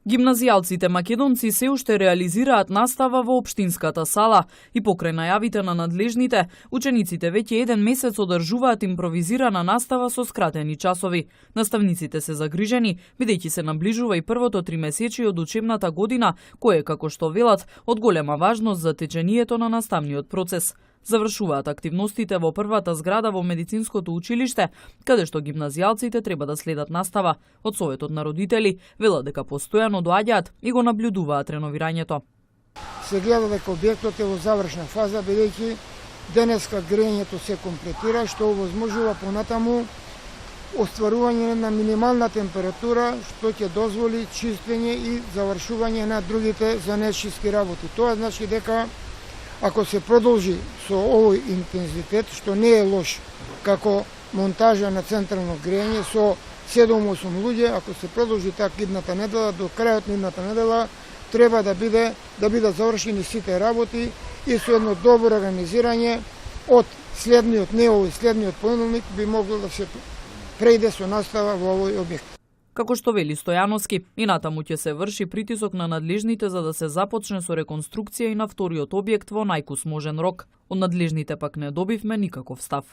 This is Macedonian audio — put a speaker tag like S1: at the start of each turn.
S1: Гимназијалците македонци се уште реализираат настава во општинската сала и покрај најавите на надлежните, учениците веќе еден месец одржуваат импровизирана настава со скратени часови. Наставниците се загрижени, бидејќи се наближува и првото тримесечие од учебната година, кое, како што велат, од голема важност за течението на наставниот процес. Завршуваат активностите во првата зграда во медицинското училиште, каде што гимназијалците треба да следат настава. Од Советот на родители велат дека постојано доаѓаат и го наблюдуваат реновирањето.
S2: Се гледа дека објектот е во завршна фаза, бидејќи денеска грејењето се комплетира, што овозможува понатаму остварување на минимална температура, што ќе дозволи чистење и завршување на другите занечиски работи. Тоа значи дека ако се продолжи со овој интензитет, што не е лош како монтажа на централно грејење со 7-8 луѓе, ако се продолжи така идната недела, до крајот на идната недела треба да бидат завршени сите работи и со едно добро организирање од следниот, не овој следниот понеделник би могло да се преиде со настава во овој објект.
S1: Како што вели Стојановски, и натаму ќе се врши притисок на надлежните за да се започне со реконструкција и на вториот објект во најкус можен рок. Од надлежните пак не добивме никаков став.